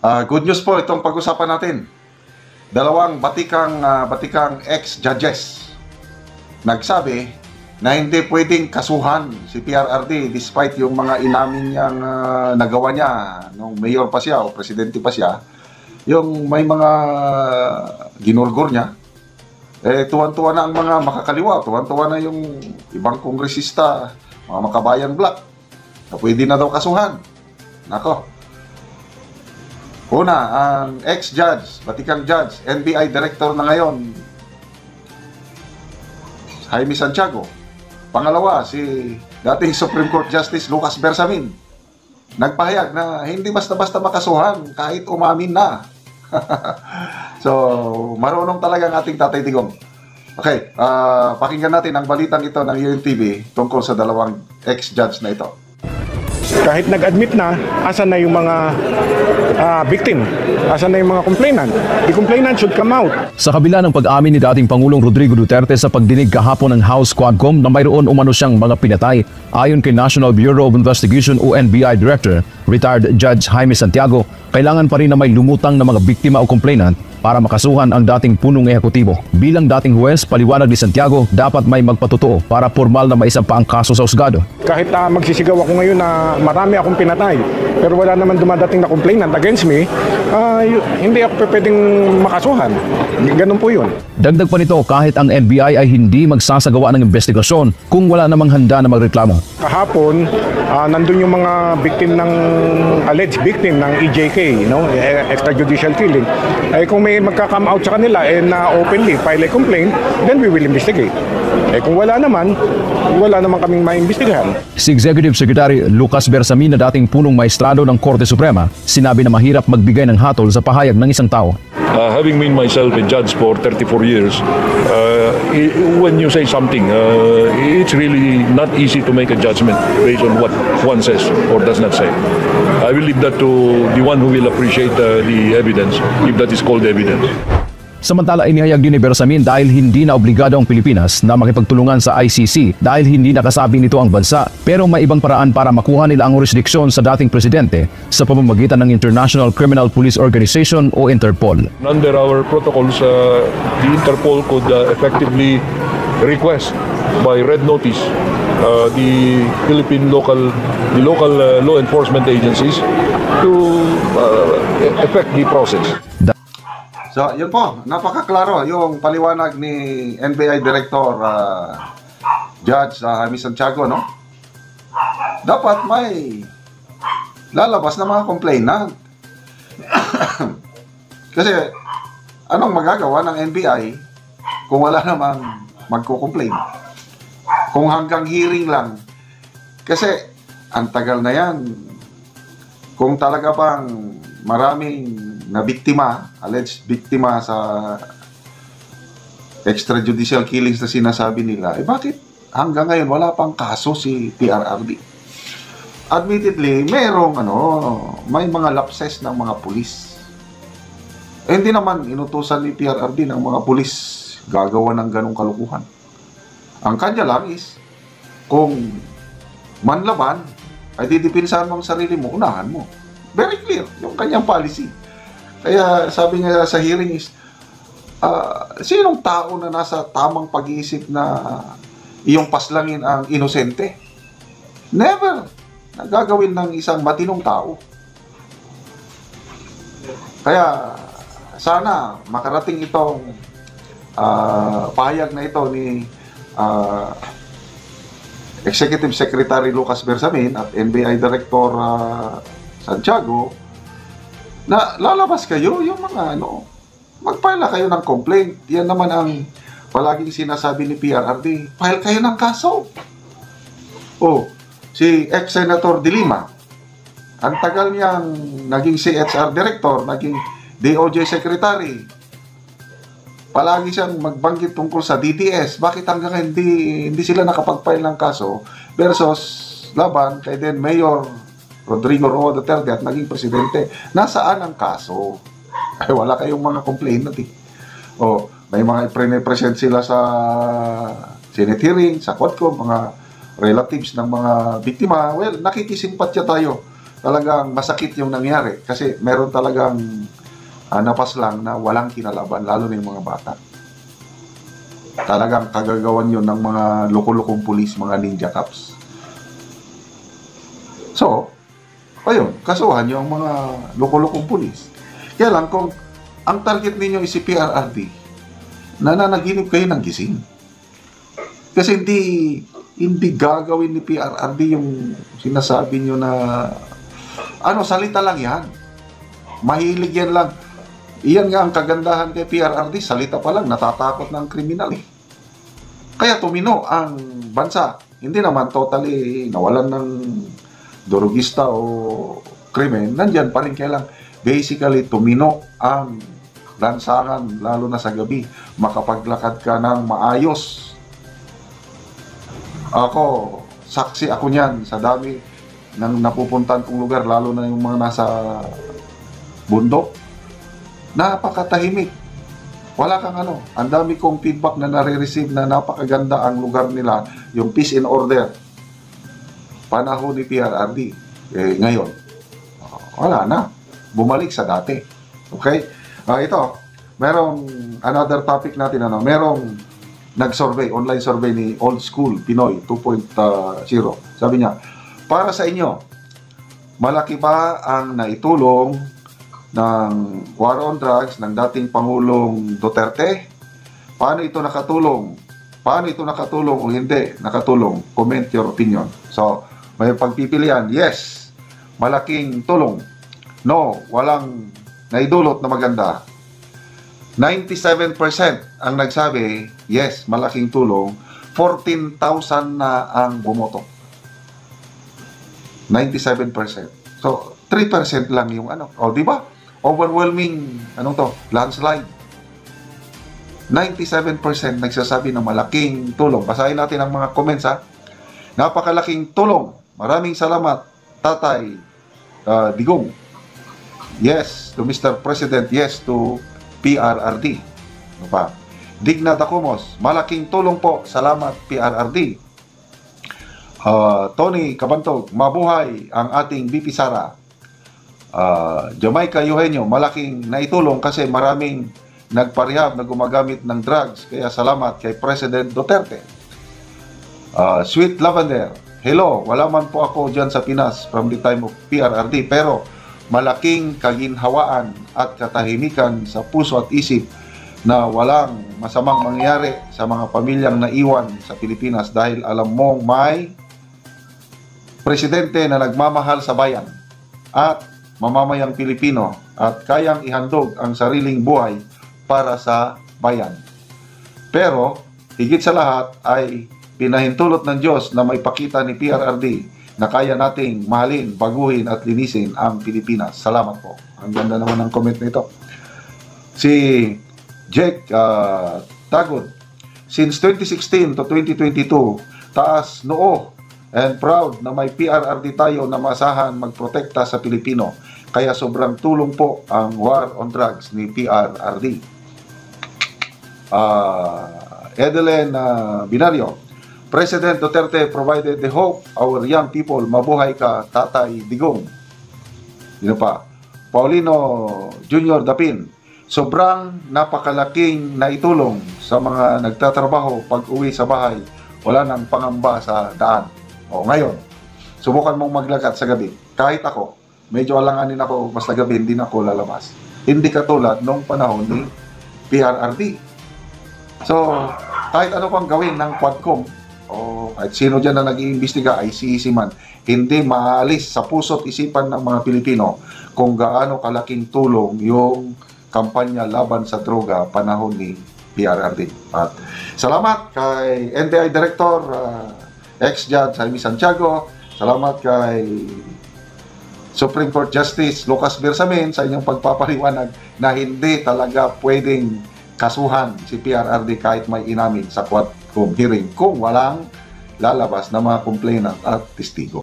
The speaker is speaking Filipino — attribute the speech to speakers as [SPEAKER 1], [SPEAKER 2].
[SPEAKER 1] Good news po itong pag-usapan natin. Dalawang batikang ex-judges nagsabi na hindi pwedeng kasuhan si PRRD despite yung mga inamin niyang nagawa niya nung mayor pa siya o presidente pa siya. Yung may mga ginurgor niya, tuwan-tuwa na ang mga makakaliwa, tuwan-tuwa na yung ibang kongresista, mga makabayan black, na pwede na daw kasuhan. Nako. Una, ang ex-judge, batikang judge, NBI director na ngayon, Jaime Santiago. Pangalawa, si dating Supreme Court Justice Lucas Bersamin. Nagpahayag na hindi basta-basta makasuhan kahit umamin na. So, marunong talaga ang ating Tatay Digong. Okay, pakinggan natin ang balitang ito ng UNTV tungkol sa dalawang ex-judge na ito.
[SPEAKER 2] Kahit nag-admit na, asan na yung mga victim? Asan na yung mga complainant? The complainant should come out.
[SPEAKER 3] Sa kabila ng pag-amin ni dating Pangulong Rodrigo Duterte sa pagdinig kahapon ng House Quadcom na mayroon umano siyang mga pinatay, ayon kay National Bureau of Investigation o NBI Director, retired Judge Jaime Santiago, kailangan pa rin na may lumutang na mga biktima o complainant para makasuhan ang dating punong ehekutibo. Bilang dating huwes, paliwanag ni Santiago, dapat may magpatotoo para formal na maisampa ang kaso sa husgado.
[SPEAKER 2] Kahit magsisigaw ako ngayon na marami akong pinatay, pero wala naman dumadating na complainant against me, hindi ako pwedeng makasuhan. Ganun po yun.
[SPEAKER 3] Dagdag pa nito, kahit ang NBI ay hindi magsasagawa ng investigasyon kung wala namang handa na magreklamo.
[SPEAKER 2] Kahapon, nandun yung mga victim ng alleged victim ng EJK, extrajudicial killing. Kung may magka-come out sa kanila na openly file a complaint, then we will investigate. Kung wala naman kaming maimbestigahan.
[SPEAKER 3] Si Executive Secretary Lucas Bersamin na dating punong maestrado ng Korte Suprema, sinabi na mahirap magbigay ng hatol sa pahayag ng isang tao.
[SPEAKER 4] Having been myself a judge for 34 years, when you say something, it's really not easy to make a judgment based on what one says or does not say. I will leave that to the one who will appreciate the evidence, if that is called evidence.
[SPEAKER 3] Samantala, inihayag din ni Bersamin dahil hindi na obligado ang Pilipinas na makipagtulungan sa ICC dahil hindi nakasabi nito ang bansa. Pero may ibang paraan para makuha nila ang jurisdiksyon sa dating presidente sa pamamagitan ng International Criminal Police Organization o Interpol.
[SPEAKER 4] Under our protocols, the Interpol could effectively request by red notice the Philippine local law enforcement agencies to effect the process.
[SPEAKER 1] So, yun po, napakaklaro yung paliwanag ni NBI Director Judge Jaime Santiago, no? Dapat may lalabas na mga complainant. Kasi, anong magagawa ng NBI kung wala namang magko-complain? Kung hanggang hearing lang. Kasi, ang tagal na yan. Kung talaga bang maraming na biktima, alleged biktima sa extrajudicial killings na sinasabi nila, bakit hanggang ngayon wala pang kaso si PRRD? Admittedly, may mga lapses ng mga pulis. Hindi naman inutusan ni PRRD ng mga pulis gagawa ng ganong kalukuhan. Ang kanya lang is, kung manlaban, ay didipinsahan mo ang sarili mo, unahan mo. Very clear yung kanyang policy. Kaya sabi niya sa hearing is, sinong tao na nasa tamang pag-iisip na iyong paslangin ang inosente? Never. Nagagawin ng isang matinong tao. Kaya sana makarating itong pahayag na ito ni Executive Secretary Lucas Bersamin at NBI Director Santiago, na lalabas kayo yung mga magfile kayo ng complaint. Yan naman ang palaging sinasabi ni PRRD, file kayo ng kaso. Si ex-Senator De Lima, ang tagal niyang naging CHR Director, naging DOJ Secretary, palagi siyang magbanggit tungkol sa DDS. Bakit hanggang hindi sila nakapag-file ng kaso versus laban kay then Mayor Rodrigo Roa Duterte at naging presidente? Nasaan ang kaso? Ay, wala kayong mga complainant eh. May mga present sila sa Senate hearing, sa Quadcom, mga relatives ng mga biktima. Well, nakikisimpatya tayo talagang masakit yung nangyari kasi meron talagang napaslang na walang kinalaban, lalo na yung mga bata. Talagang kagagawan yun ng mga loko-lokong pulis, mga ninja cops. So, ayun, kasuhan yung mga loko-lokong pulis. Kaya lang, kung ang target ninyo is si PRRD, nananaginip kayo ng gising. Kasi hindi gagawin ni PRRD yung sinasabi nyo na salita lang yan. Mahilig yan lang. Iyan nga ang kagandahan kay PRRD, salita pa lang, natatakot ng kriminal eh. Kaya tumino ang bansa. Hindi naman totally nawalan ng durugista o krimen. Nandyan pa rin kailang basically tumino ang lansangan, lalo na sa gabi. Makapaglakad ka ng maayos. Ako, saksi ako niyan sa dami ng napupuntan kong lugar, lalo na yung mga nasa bundok. Napakatahimik. Wala kang ang dami kong feedback na nare-receive na napakaganda ang lugar nila, yung peace and order. Panahon ni PRRD. Ngayon, wala na. Bumalik sa dati. Okay? Ito, merong another topic natin, merong nag-survey, online survey ni Old School Pinoy 2.0. Sabi niya, para sa inyo, malaki ba ang naitulong ng war on drugs ng dating Pangulong Duterte? Paano ito nakatulong? Paano ito nakatulong o hindi nakatulong? Comment your opinion. So, may pagpipilian. Yes, malaking tulong. No, walang naidulot na maganda. 97% ang nagsabi, yes, malaking tulong. 14,000 na ang bumoto. 97%. So, 3% lang yung di ba? Overwhelming, landslide. 97% nagsasabi ng malaking tulong. Basahin natin ang mga comments, ha. Napakalaking tulong. Maraming salamat, Tatay Digong. Yes to Mr. President. Yes to PRRD. Ano pa? Digna Dacumos. Malaking tulong po. Salamat, PRRD. Tony Cabantog. Mabuhay ang ating BP Sara. Jamaica Eugenio, malaking naitulong kasi maraming nagparehab na gumagamit ng drugs. Kaya salamat kay President Duterte. Sweet Lavender, hello, wala man po ako dyan sa Pinas from the time of PRRD, pero malaking kaginhawaan at katahimikan sa puso at isip na walang masamang mangyari sa mga pamilyang naiwan sa Pilipinas dahil alam mong may presidente na nagmamahal sa bayan at mamamayang Pilipino at kayang ihandog ang sariling buhay para sa bayan. Pero, higit sa lahat ay pinahintulot ng Diyos na maipakita ni PRRD na kaya nating mahalin, baguhin at linisin ang Pilipinas. Salamat po. Ang ganda naman ng comment nito. Si Jake Tagod, since 2016 to 2022, taas noo and proud na may PRRD tayo na maasahan magprotekta sa Pilipino. Kaya sobrang tulong po ang war on drugs ni PRRD. Edeline Binario, President Duterte provided the hope our young people. Mabuhay ka, Tatay Digong. Yun pa. Paulino Jr. Dapin, sobrang napakalaking naitulong sa mga nagtatrabaho pag uwi sa bahay. Wala nang pangamba sa daan. Ngayon, subukan mong maglakad sa gabi. Kahit ako, medyo alanganin ako, basta gabi, hindi na ako lalabas. Hindi katulad nung panahon ni PRRD. So, kahit ano pang gawin ng Quadcom, o kahit sino dyan na nag-iimbestiga, ICC man, hindi maalis sa puso't isipan ng mga Pilipino kung gaano kalaking tulong yung kampanya laban sa droga panahon ni PRRD. At salamat kay NBI Director, ex-Judge Jaime Santiago. Salamat kay Supreme Court Justice Lucas Bersamin sa inyong pagpapaliwanag na hindi talaga pwedeng kasuhan si PRRD kahit may inamin sa Quadcom hearing kung walang lalabas na mga complainant at testigo.